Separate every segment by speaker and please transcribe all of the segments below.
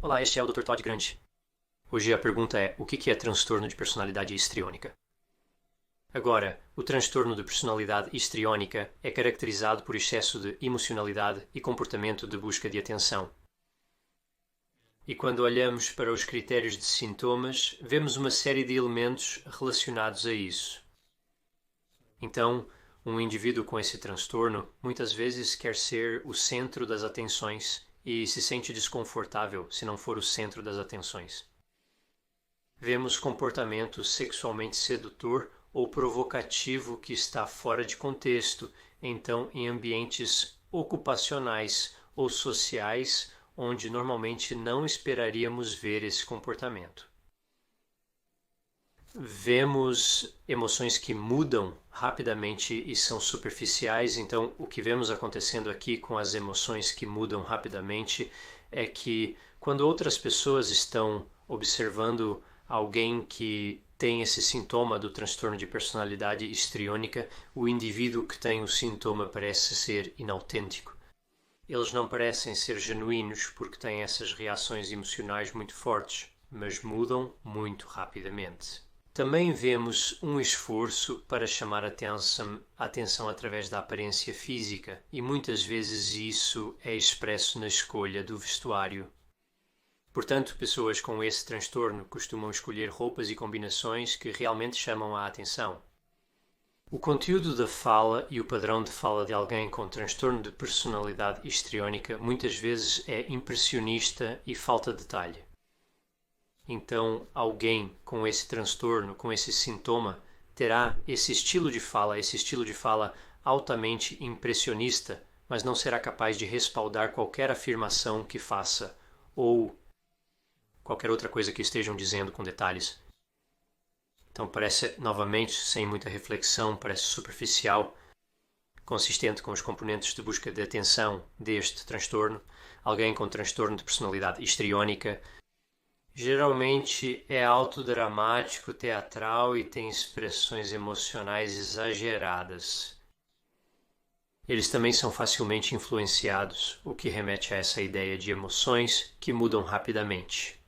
Speaker 1: Olá, este é o Dr. Todd Grant. Hoje a pergunta é: o que é transtorno de personalidade histriônica? Agora, o transtorno de personalidade histriônica é caracterizado por excesso de emocionalidade e comportamento de busca de atenção. E quando olhamos para os critérios de sintomas, vemos uma série de elementos relacionados a isso. Então, um indivíduo com esse transtorno muitas vezes quer ser o centro das atenções e se sente desconfortável se não for o centro das atenções. Vemos comportamento sexualmente sedutor ou provocativo que está fora de contexto, então em ambientes ocupacionais ou sociais onde normalmente não esperaríamos ver esse comportamento. Vemos emoções que mudam rapidamente e são superficiais, então o que vemos acontecendo aqui com as emoções que mudam rapidamente é que quando outras pessoas estão observando alguém que tem esse sintoma do transtorno de personalidade histriônica, o indivíduo que tem o sintoma parece ser inautêntico. Eles não parecem ser genuínos porque têm essas reações emocionais muito fortes, mas mudam muito rapidamente. Também vemos um esforço para chamar a atenção através da aparência física, e muitas vezes isso é expresso na escolha do vestuário. Portanto, pessoas com esse transtorno costumam escolher roupas e combinações que realmente chamam a atenção. O conteúdo da fala e o padrão de fala de alguém com transtorno de personalidade histriônica muitas vezes é impressionista e falta detalhe. Então, alguém com esse transtorno, com esse sintoma, terá esse estilo de fala altamente impressionista, mas não será capaz de respaldar qualquer afirmação que faça ou qualquer outra coisa que estejam dizendo com detalhes. Então parece, novamente, sem muita reflexão, parece superficial, consistente com os componentes de busca de atenção deste transtorno. Alguém com transtorno de personalidade histriônica geralmente é autodramático, teatral e tem expressões emocionais exageradas. Eles também são facilmente influenciados, o que remete a essa ideia de emoções que mudam rapidamente.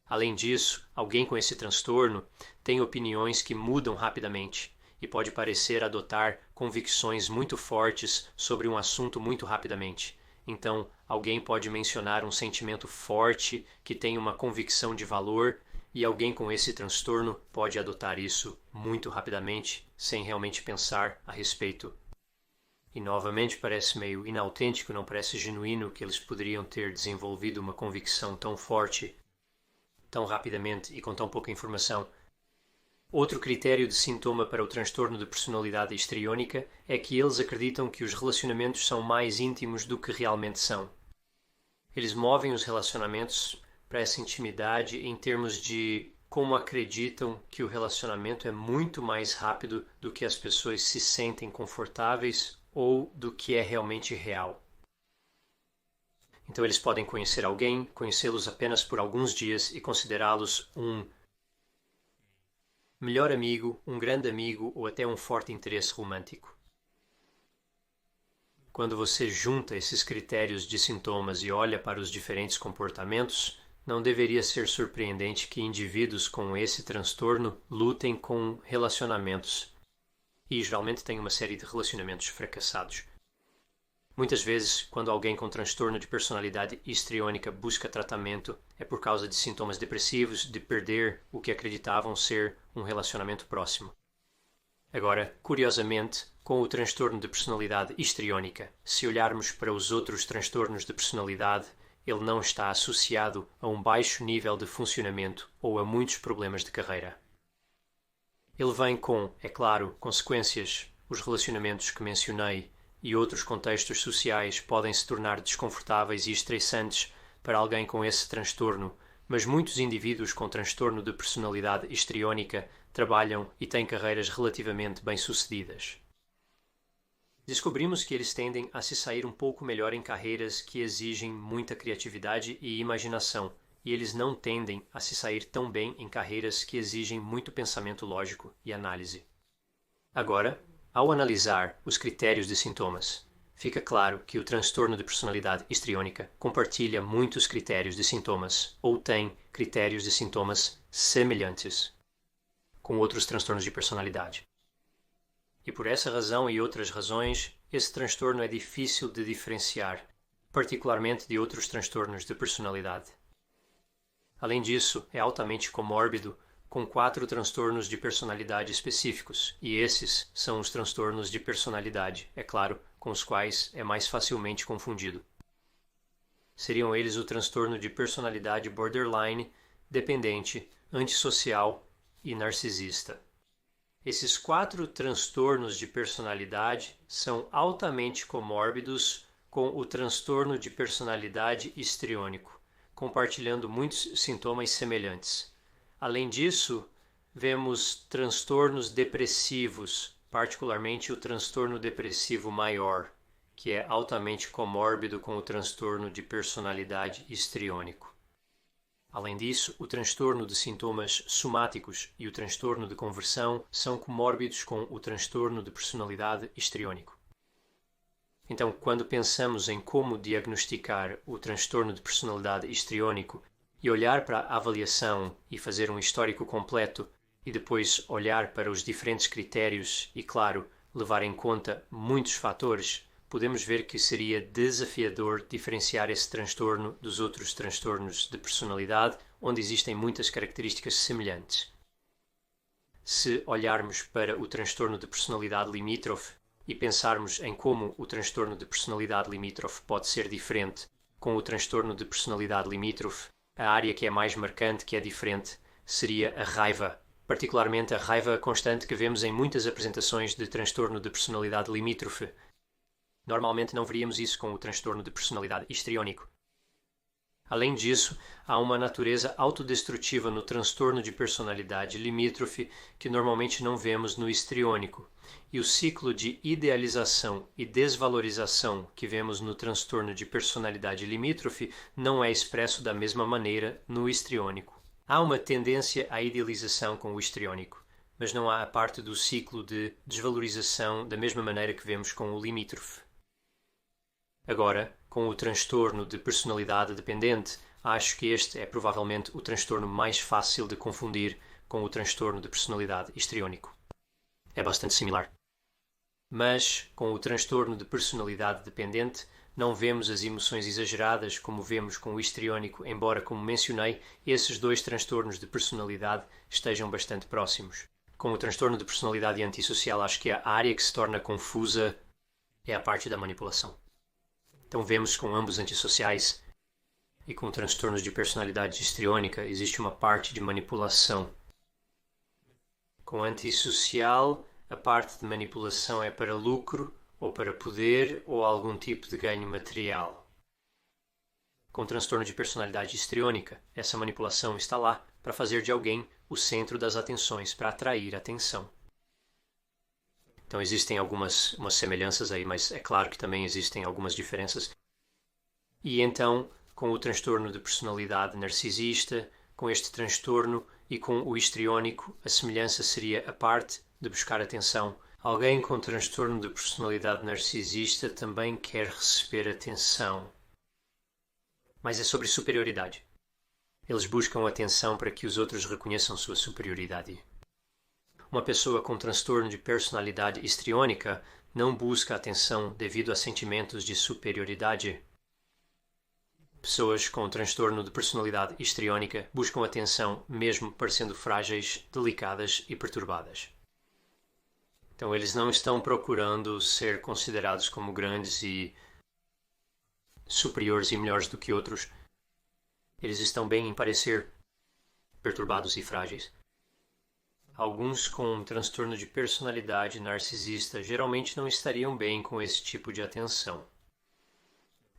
Speaker 1: Além disso, alguém com esse transtorno tem opiniões que mudam rapidamente e pode parecer adotar convicções muito fortes sobre um assunto muito rapidamente. Então, alguém pode mencionar um sentimento forte que tem uma convicção de valor e alguém com esse transtorno pode adotar isso muito rapidamente, sem realmente pensar a respeito. E novamente parece meio inautêntico, não parece genuíno que eles poderiam ter desenvolvido uma convicção tão forte tão rapidamente e com tão pouca informação. Outro critério de sintoma para o transtorno de personalidade histriônica é que eles acreditam que os relacionamentos são mais íntimos do que realmente são. Eles movem os relacionamentos para essa intimidade em termos de como acreditam que o relacionamento é muito mais rápido do que as pessoas se sentem confortáveis ou do que é realmente real. Então eles podem conhecer alguém, conhecê-los apenas por alguns dias e considerá-los um melhor amigo, um grande amigo ou até um forte interesse romântico. Quando você junta esses critérios de sintomas e olha para os diferentes comportamentos, não deveria ser surpreendente que indivíduos com esse transtorno lutem com relacionamentos e geralmente têm uma série de relacionamentos fracassados. Muitas vezes, quando alguém com transtorno de personalidade histriônica busca tratamento, é por causa de sintomas depressivos, de perder o que acreditavam ser um relacionamento próximo. Agora, curiosamente, com o transtorno de personalidade histriônica, se olharmos para os outros transtornos de personalidade, ele não está associado a um baixo nível de funcionamento ou a muitos problemas de carreira. Ele vem com, é claro, consequências, os relacionamentos que mencionei, e outros contextos sociais podem se tornar desconfortáveis e estressantes para alguém com esse transtorno, mas muitos indivíduos com transtorno de personalidade histriônica trabalham e têm carreiras relativamente bem-sucedidas. Descobrimos que eles tendem a se sair um pouco melhor em carreiras que exigem muita criatividade e imaginação, e eles não tendem a se sair tão bem em carreiras que exigem muito pensamento lógico e análise. Agora, ao analisar os critérios de sintomas, Fica claro que o transtorno de personalidade histriônica compartilha muitos critérios de sintomas ou tem critérios de sintomas semelhantes com outros transtornos de personalidade. E por essa razão e outras razões, esse transtorno é difícil de diferenciar, particularmente de outros transtornos de personalidade. Além disso, é altamente comórbido com 4 transtornos de personalidade específicos, e esses são os transtornos de personalidade, é claro, com os quais é mais facilmente confundido. Seriam eles o transtorno de personalidade borderline, dependente, antissocial e narcisista. Esses 4 transtornos de personalidade são altamente comórbidos com o transtorno de personalidade histriônico, compartilhando muitos sintomas semelhantes. Além disso, vemos transtornos depressivos, particularmente o transtorno depressivo maior, que é altamente comórbido com o transtorno de personalidade histriônico. Além disso, o transtorno de sintomas somáticos e o transtorno de conversão são comórbidos com o transtorno de personalidade histriônico. Então, quando pensamos em como diagnosticar o transtorno de personalidade histriônico e olhar para a avaliação e fazer um histórico completo e depois olhar para os diferentes critérios e, claro, levar em conta muitos fatores, podemos ver que seria desafiador diferenciar esse transtorno dos outros transtornos de personalidade, onde existem muitas características semelhantes. Se olharmos para o transtorno de personalidade limítrofe e pensarmos em como o transtorno de personalidade limítrofe pode ser diferente com o transtorno de personalidade limítrofe, a área que é mais marcante, que é diferente, seria a raiva, particularmente a raiva constante que vemos em muitas apresentações de transtorno de personalidade limítrofe. Normalmente não veríamos isso com o transtorno de personalidade histriônico. Além disso, há uma natureza autodestrutiva no transtorno de personalidade limítrofe que normalmente não vemos no histriônico, e o ciclo de idealização e desvalorização que vemos no transtorno de personalidade limítrofe não é expresso da mesma maneira no histriônico. Há uma tendência à idealização com o histriônico, mas não há a parte do ciclo de desvalorização da mesma maneira que vemos com o limítrofe. Agora, com o transtorno de personalidade dependente, acho que este é provavelmente o transtorno mais fácil de confundir com o transtorno de personalidade histriônico. É bastante similar. Mas, com o transtorno de personalidade dependente, não vemos as emoções exageradas como vemos com o histriônico, embora, como mencionei, esses 2 transtornos de personalidade estejam bastante próximos. Com o transtorno de personalidade antissocial, acho que a área que se torna confusa é a parte da manipulação. Então vemos com ambos antissociais e com transtornos de personalidade histriônica existe uma parte de manipulação. Com antissocial, a parte de manipulação é para lucro, ou para poder, ou algum tipo de ganho material. Com transtorno de personalidade histriônica, essa manipulação está lá para fazer de alguém o centro das atenções, para atrair atenção. Então existem algumas semelhanças aí, mas é claro que também existem algumas diferenças. E então, com o transtorno de personalidade narcisista, com este transtorno e com o histriônico, a semelhança seria a parte de buscar atenção. Alguém com transtorno de personalidade narcisista também quer receber atenção. Mas é sobre superioridade. Eles buscam atenção para que os outros reconheçam sua superioridade. Uma pessoa com transtorno de personalidade histriônica não busca atenção devido a sentimentos de superioridade. Pessoas com transtorno de personalidade histriônica buscam atenção mesmo parecendo frágeis, delicadas e perturbadas. Então eles não estão procurando ser considerados como grandes e superiores e melhores do que outros. Eles estão bem em parecer perturbados e frágeis. Alguns com transtorno de personalidade narcisista geralmente não estariam bem com esse tipo de atenção.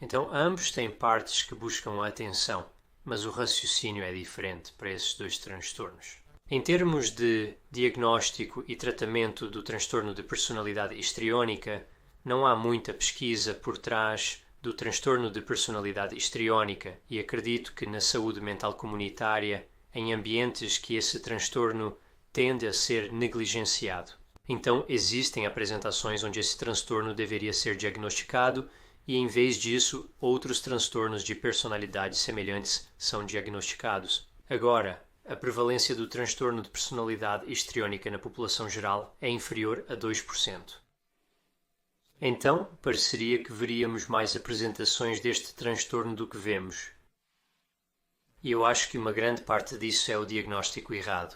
Speaker 1: Então, ambos têm partes que buscam a atenção, mas o raciocínio é diferente para esses 2 transtornos. Em termos de diagnóstico e tratamento do transtorno de personalidade histriônica, não há muita pesquisa por trás do transtorno de personalidade histriônica e acredito que na saúde mental comunitária, em ambientes que esse transtorno tende a ser negligenciado. Então, existem apresentações onde esse transtorno deveria ser diagnosticado e, em vez disso, outros transtornos de personalidade semelhantes são diagnosticados. Agora, a prevalência do transtorno de personalidade histriónica na população geral é inferior a 2%. Então, pareceria que veríamos mais apresentações deste transtorno do que vemos. E eu acho que uma grande parte disso é o diagnóstico errado.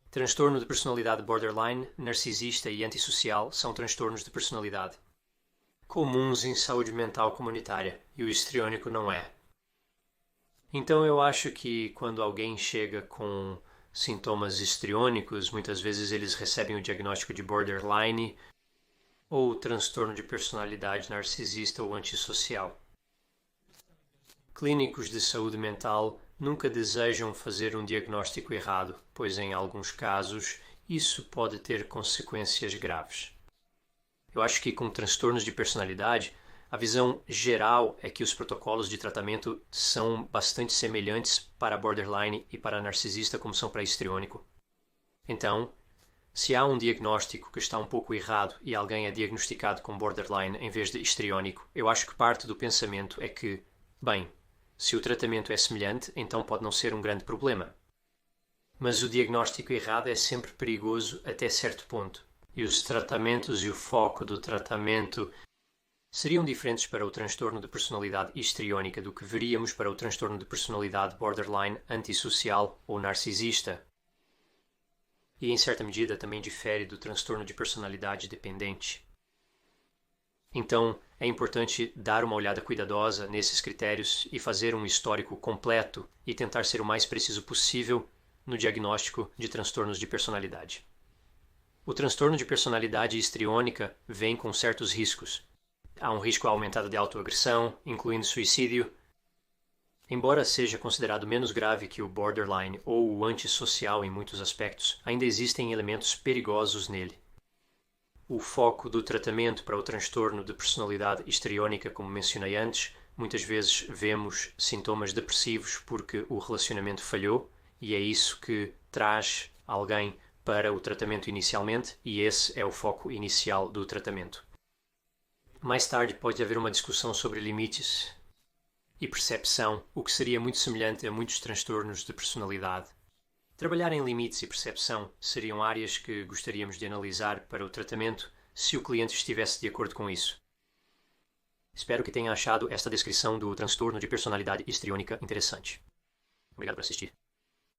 Speaker 1: Transtorno de personalidade borderline, narcisista e antissocial são transtornos de personalidade comuns em saúde mental comunitária, e o histriônico não é. Então eu acho que quando alguém chega com sintomas histriônicos, muitas vezes eles recebem o diagnóstico de borderline ou transtorno de personalidade narcisista ou antissocial. Clínicos de saúde mental nunca desejam fazer um diagnóstico errado, pois em alguns casos isso pode ter consequências graves. Eu acho que com transtornos de personalidade, a visão geral é que os protocolos de tratamento são bastante semelhantes para borderline e para narcisista como são para histriônico. Então, se há um diagnóstico que está um pouco errado e alguém é diagnosticado com borderline em vez de histriônico, eu acho que parte do pensamento é que, bem, se o tratamento é semelhante, então pode não ser um grande problema. Mas o diagnóstico errado é sempre perigoso até certo ponto. E os tratamentos e o foco do tratamento seriam diferentes para o transtorno de personalidade histriônica do que veríamos para o transtorno de personalidade borderline antissocial ou narcisista. E em certa medida também difere do transtorno de personalidade dependente. Então, é importante dar uma olhada cuidadosa nesses critérios e fazer um histórico completo e tentar ser o mais preciso possível no diagnóstico de transtornos de personalidade. O transtorno de personalidade histriônica vem com certos riscos. Há um risco aumentado de autoagressão, incluindo suicídio. Embora seja considerado menos grave que o borderline ou o antissocial em muitos aspectos, ainda existem elementos perigosos nele. O foco do tratamento para o transtorno de personalidade histriônica, como mencionei antes, muitas vezes vemos sintomas depressivos porque o relacionamento falhou e é isso que traz alguém para o tratamento inicialmente e esse é o foco inicial do tratamento. Mais tarde pode haver uma discussão sobre limites e percepção, o que seria muito semelhante a muitos transtornos de personalidade. Trabalhar em limites e percepção seriam áreas que gostaríamos de analisar para o tratamento se o cliente estivesse de acordo com isso. Espero que tenha achado esta descrição do transtorno de personalidade histriônica interessante. Obrigado por assistir.